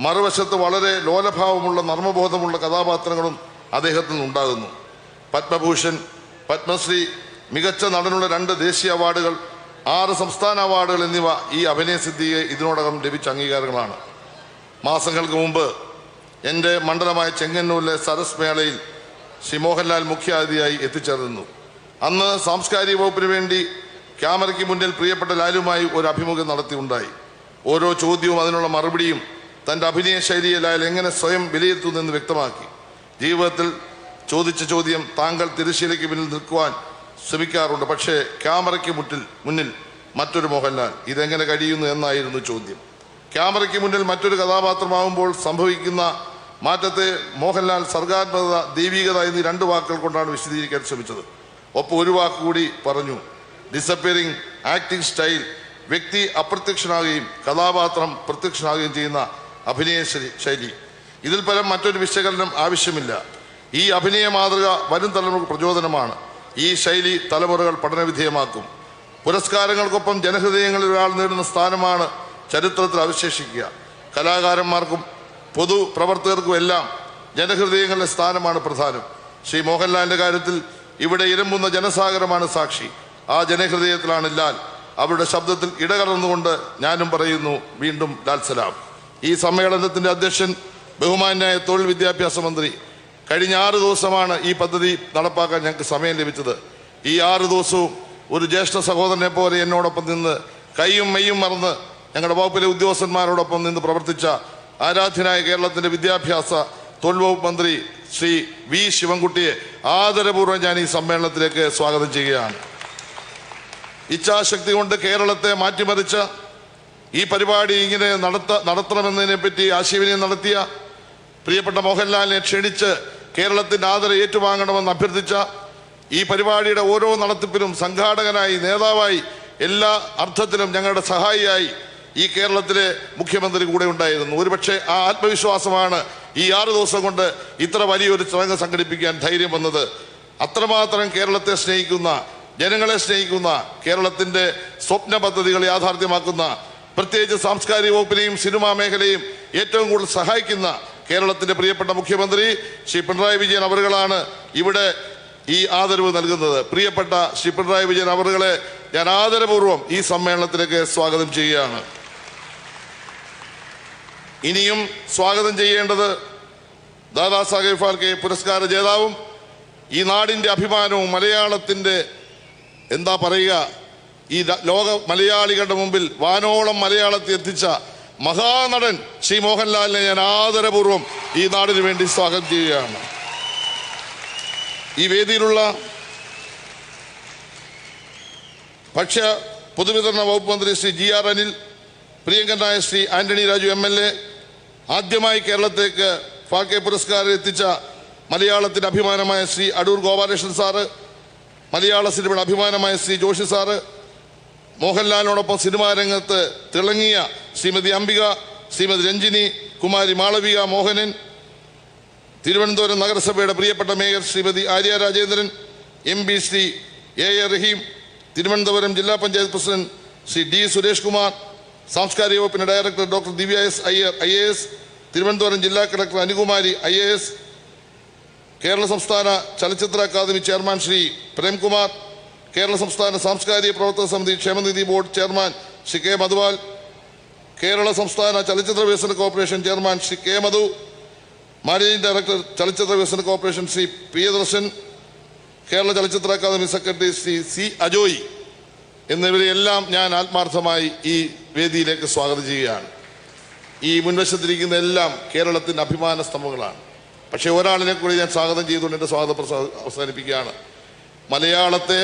മറുവശത്ത് വളരെ ലോലഭാവമുള്ള നർമ്മബോധമുള്ള കഥാപാത്രങ്ങളും അദ്ദേഹത്തിൽ നിന്നുണ്ടാകുന്നു. പത്മഭൂഷൺ, പത്മശ്രീ, മികച്ച നടനുള്ള 2 ദേശീയ അവാർഡുകൾ, 6 സംസ്ഥാന അവാർഡുകൾ എന്നിവ ഈ അഭിനയസിദ്ധിയെ ഇതിനോടകം ലഭിച്ച അംഗീകാരങ്ങളാണ്. മാസങ്ങൾക്ക് മുമ്പ് എൻ്റെ മണ്ഡലമായ ചെങ്ങന്നൂരിലെ സരസ് മേളയിൽ ശ്രീ മോഹൻലാൽ മുഖ്യാതിഥിയായി എത്തിച്ചേർന്നു. അന്ന് സാംസ്കാരിക വകുപ്പിന് വേണ്ടി ക്യാമറയ്ക്ക് മുന്നിൽ പ്രിയപ്പെട്ട ലാലുമായി ഒരു അഭിമുഖം നടത്തിയുണ്ടായി. ഓരോ ചോദ്യവും അതിനുള്ള മറുപടിയും തൻ്റെ അഭിനയ ശൈലിയെ ലാൽ എങ്ങനെ സ്വയം വിലയിരുത്തുന്നെന്ന് വ്യക്തമാക്കി. ജീവിതത്തിൽ ചോദിച്ച ചോദ്യം, താങ്കൾ തിരശ്ശീലയ്ക്ക് പിന്നിൽ നിൽക്കുവാൻ ശ്രമിക്കാറുണ്ട്, പക്ഷേ ക്യാമറയ്ക്ക് മുന്നിൽ മറ്റൊരു മോഹൻലാൽ, ഇതെങ്ങനെ കഴിയുന്നു എന്നായിരുന്നു ചോദ്യം. ക്യാമറയ്ക്ക് മുന്നിൽ മറ്റൊരു കഥാപാത്രമാകുമ്പോൾ സംഭവിക്കുന്ന മാറ്റത്തെ മോഹൻലാൽ സർഗാത്മകത, ദൈവികത എന്നീ 2 വാക്കുകൾ കൊണ്ടാണ് വിശദീകരിക്കാൻ ശ്രമിച്ചത്. ഒപ്പം ഒരു വാക്കുകൂടി പറഞ്ഞു, ഡിസപ്പിയറിംഗ് ആക്ടിംഗ് സ്റ്റൈൽ. വ്യക്തി അപ്രത്യക്ഷനാകുകയും കഥാപാത്രം പ്രത്യക്ഷനാകുകയും ചെയ്യുന്ന അഭിനയ ശൈലി. ഇതിൽ പരം മറ്റൊരു വിശകലനം ആവശ്യമില്ല. ഈ അഭിനയ മാതൃക വരും തലമുറക്ക് പ്രചോദനമാണ്. ഈ ശൈലി തലമുറകൾ പഠനവിധേയമാക്കും. പുരസ്കാരങ്ങൾക്കൊപ്പം ജനഹൃദയങ്ങളിൽ ഒരാൾ നേടുന്ന സ്ഥാനമാണ് ചരിത്രത്തിൽ അവശേഷിക്കുക. കലാകാരന്മാർക്കും പൊതുപ്രവർത്തകർക്കും എല്ലാം ജനഹൃദയങ്ങളിലെ സ്ഥാനമാണ് പ്രധാനം. ശ്രീ മോഹൻലാലിൻ്റെ കാര്യത്തിൽ ഇവിടെ ഇരമ്പുന്ന ജനസാഗരമാണ് സാക്ഷി. ആ ജനഹൃദയത്തിലാണ് ലാൽ. അവരുടെ ശബ്ദത്തിൽ ഇടകലർന്നുകൊണ്ട് ഞാനും പറയുന്നു, വീണ്ടും ലാൽ സലാം. ഈ സമ്മേളനത്തിൻ്റെ അധ്യക്ഷൻ ബഹുമാന്യായ തൊഴിൽ വിദ്യാഭ്യാസ മന്ത്രി. കഴിഞ്ഞ 6 ദിവസമാണ് ഈ പദ്ധതി നടപ്പാക്കാൻ ഞങ്ങൾക്ക് സമയം ലഭിച്ചത്. ഈ 6 ദിവസവും ഒരു ജ്യേഷ്ഠ സഹോദരനെ പോലെ എന്നോടൊപ്പം നിന്ന് കൈയും മെയ്യും മറന്ന് ഞങ്ങളുടെ വകുപ്പിലെ ഉദ്യോഗസ്ഥന്മാരോടൊപ്പം നിന്ന് പ്രവർത്തിച്ച ആരാധ്യനായ കേരളത്തിൻ്റെ വിദ്യാഭ്യാസ തൊഴിൽ വകുപ്പ് മന്ത്രി ശ്രീ വി ശിവൻകുട്ടിയെ ആദരപൂർവ്വം ഞാൻ ഈ സമ്മേളനത്തിലേക്ക് സ്വാഗതം ചെയ്യുകയാണ്. ഇച്ഛാശക്തി കൊണ്ട് കേരളത്തെ മാറ്റിമറിച്ച ഈ പരിപാടി ഇങ്ങനെ നടത്തണമെന്നതിനെ പറ്റി ആശയവിനിമയം നടത്തിയ പ്രിയപ്പെട്ട മോഹൻലാലിനെ ക്ഷണിച്ച് കേരളത്തിൻ്റെ ആദരം ഏറ്റുവാങ്ങണമെന്ന് അഭ്യർത്ഥിച്ച ഈ പരിപാടിയുടെ ഓരോ നടത്തിപ്പിലും സംഘാടകനായി, നേതാവായി, എല്ലാ അർത്ഥത്തിലും ഞങ്ങളുടെ സഹായിയായി ഈ കേരളത്തിലെ മുഖ്യമന്ത്രി കൂടെ ഉണ്ടായിരുന്നു. ഒരുപക്ഷെ ആ ആത്മവിശ്വാസമാണ് ഈ 6 ദിവസം കൊണ്ട് ഇത്ര വലിയൊരു ചടങ്ങ് സംഘടിപ്പിക്കാൻ ധൈര്യം വന്നത്. അത്രമാത്രം കേരളത്തെ സ്നേഹിക്കുന്ന, ജനങ്ങളെ സ്നേഹിക്കുന്ന, കേരളത്തിൻ്റെ സ്വപ്ന പദ്ധതികൾ യാഥാർത്ഥ്യമാക്കുന്ന, പ്രത്യേകിച്ച് സാംസ്കാരിക വകുപ്പിനെയും സിനിമാ മേഖലയും ഏറ്റവും കൂടുതൽ സഹായിക്കുന്ന കേരളത്തിൻ്റെ പ്രിയപ്പെട്ട മുഖ്യമന്ത്രി ശ്രീ പിണറായി വിജയൻ അവറുകളാണ് ഇവിടെ ഈ ആദരവ് നൽകുന്നത്. പ്രിയപ്പെട്ട ശ്രീ പിണറായി വിജയൻ അവറുകളെ ഞാൻ ആദരപൂർവ്വം ഈ സമ്മേളനത്തിലേക്ക് സ്വാഗതം ചെയ്യുകയാണ്. ഇനിയും സ്വാഗതം ചെയ്യേണ്ടത് ദാദാസാഹേബ് ഫാൽക്കെ പുരസ്കാര ജേതാവും ഈ നാടിൻ്റെ അഭിമാനവും മലയാളത്തിൻ്റെ എന്താ പറയുക, ഈ ലോക മലയാളികളുടെ മുമ്പിൽ വാനോളം മലയാളത്തെ എത്തിച്ച മഹാനടൻ ശ്രീ മോഹൻലാലിനെ ഞാൻ ആദരപൂർവ്വം ഈ നാടിന് വേണ്ടി സ്വാഗതം ചെയ്യുകയാണ്. ഈ വേദിയിലുള്ള ഭക്ഷ്യ പൊതുവിതരണ വകുപ്പ് മന്ത്രി ശ്രീ GR അനിൽ, പ്രിയങ്കരനായ ശ്രീ ആന്റണി രാജു MLA, ആദ്യമായി കേരളത്തേക്ക് ഫാൽക്കെ പുരസ്കാരം എത്തിച്ച മലയാളത്തിൻ്റെ അഭിമാനമായ ശ്രീ അടൂർ ഗോപാലകൃഷ്ണൻ സാറ്, മലയാള സിനിമയുടെ അഭിമാനമായ ശ്രീ ജോഷി സാറ്, മോഹൻലാലിനോടൊപ്പം സിനിമാ രംഗത്ത് തിളങ്ങിയ ശ്രീമതി അംബിക, ശ്രീമതി രഞ്ജിനി, കുമാരി മാളവിക മോഹനൻ, തിരുവനന്തപുരം നഗരസഭയുടെ പ്രിയപ്പെട്ട mayor Shrimati Arya Rajendran, MP Shri A Rahim, Thiruvananthapuram ജില്ലാ പഞ്ചായത്ത് പ്രസിഡന്റ് ശ്രീ D സുരേഷ് കുമാർ, സാംസ്കാരിക വകുപ്പിന്റെ director doctor Divya S Iyer IAS, Thiruvananthapuram ജില്ലാ കളക്ടർ അനുകുമാരി IAS, കേരള സംസ്ഥാന ചലച്ചിത്ര അക്കാദമി ചെയർമാൻ ശ്രീ പ്രേംകുമാർ, കേരള സംസ്ഥാന സാംസ്കാരിക പ്രവർത്തക സമിതി ക്ഷേമനിധി board chairman Shri K Madhupal, Kerala സംസ്ഥാന ചലച്ചിത്ര വികസന corporation chairman Shri K Madhu, managing director ചലച്ചിത്ര വികസന കോർപ്പറേഷൻ ശ്രീ പ്രിയദർശൻ, കേരള ചലച്ചിത്ര academy secretary Shri C Ajoy എന്നിവരെയെല്ലാം ഞാൻ ആത്മാർത്ഥമായി ഈ വേദിയിലേക്ക് സ്വാഗതം ചെയ്യുകയാണ്. ഈ മുൻവശത്തിരിക്കുന്ന എല്ലാം കേരളത്തിൻ്റെ അഭിമാന സ്തംഭങ്ങളാണ്. പക്ഷേ ഒരാളിനെ കൂടി ഞാൻ സ്വാഗതം ചെയ്തുകൊണ്ട് എൻ്റെ സ്വാഗത അവസാനിപ്പിക്കുകയാണ്. മലയാളത്തെ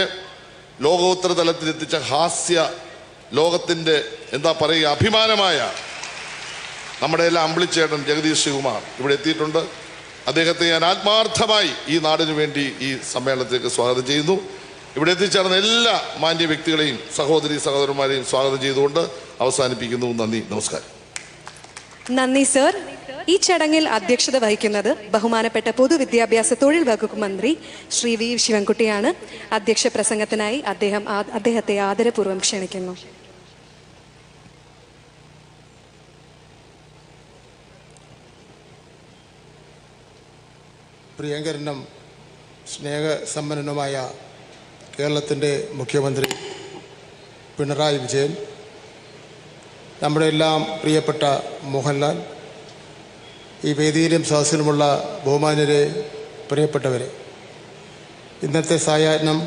ലോകോത്തര തലത്തിലെത്തിച്ച ഹാസ്യ ലോകത്തിൻ്റെ എന്താ പറയുക അഭിമാനമായ നമ്മുടെ എല്ലാം അമ്പിളിച്ചേട്ടൻ ജഗദീഷ് ശ്രീകുമാർ ഇവിടെ എത്തിയിട്ടുണ്ട്. അദ്ദേഹത്തെ ഞാൻ ആത്മാർത്ഥമായി ഈ നാടിനു വേണ്ടി ഈ സമ്മേളനത്തിലേക്ക് സ്വാഗതം ചെയ്യുന്നു. ഇവിടെ എത്തിച്ചേർന്ന എല്ലാ മാന്യ വ്യക്തികളെയും സഹോദരി സഹോദരന്മാരെയും സ്വാഗതം ചെയ്തുകൊണ്ട് അവസാനിപ്പിക്കുന്നു. നന്ദി, നമസ്കാരം. നന്ദി സർ. ഈ ചടങ്ങിൽ അധ്യക്ഷത വഹിക്കുന്നത് ബഹുമാനപ്പെട്ട പൊതുവിദ്യാഭ്യാസ തൊഴിൽ വകുപ്പ് മന്ത്രി ശ്രീ വി ശിവൻകുട്ടിയാണ്. അധ്യക്ഷ പ്രസംഗത്തിനായി അദ്ദേഹത്തെ ആദരപൂർവ്വം ക്ഷണിക്കുന്നു. പ്രിയങ്കരനും സ്നേഹസമ്പന്നനുമായ കേരളത്തിൻ്റെ മുഖ്യമന്ത്രി പിണറായി വിജയൻ, നമ്മുടെ എല്ലാം പ്രിയപ്പെട്ട മോഹൻലാൽ, ഈ വേദിയിലും സദസ്സിലുമുള്ള ബഹുമാന്യരെ, പ്രിയപ്പെട്ടവരെ, ഇന്നത്തെ സായാഹ്നം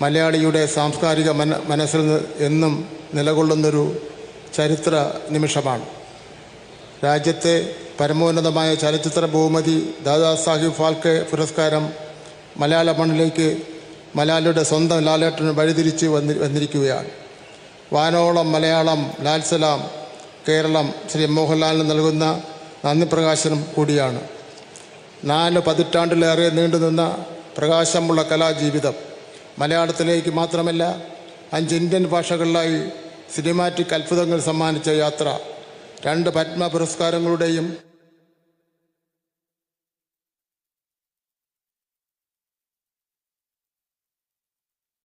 മലയാളിയുടെ സാംസ്കാരിക മനസ്സിൽ എന്നും നിലകൊള്ളുന്നൊരു ചരിത്ര നിമിഷമാണ്. രാജ്യത്തെ പരമോന്നതമായ ചലച്ചിത്ര ബഹുമതി ദാദാ സാഹിബ് ഫാൽക്കെ പുരസ്കാരം മലയാള മണ്ണിലേക്ക് മലയാളിയുടെ സ്വന്തം ലാലേട്ടന് വഴിതിരിച്ച് വന്നിരിക്കുകയാണ്. വാനോളം മലയാളം, ലാൽ സലാം, കേരളം ശ്രീ മോഹൻലാലിന് നൽകുന്ന നന്ദി പ്രകാശനം കൂടിയാണ്. 4 പതിറ്റാണ്ടിലേറെ നീണ്ടുനിന്ന പ്രകാശമുള്ള കലാജീവിതം മലയാളത്തിലേക്ക് മാത്രമല്ല 5 ഇന്ത്യൻ ഭാഷകളിലായി സിനിമാറ്റിക് അത്ഭുതങ്ങൾ സമ്മാനിച്ച യാത്ര, 2 പത്മ പുരസ്കാരങ്ങളുടെയും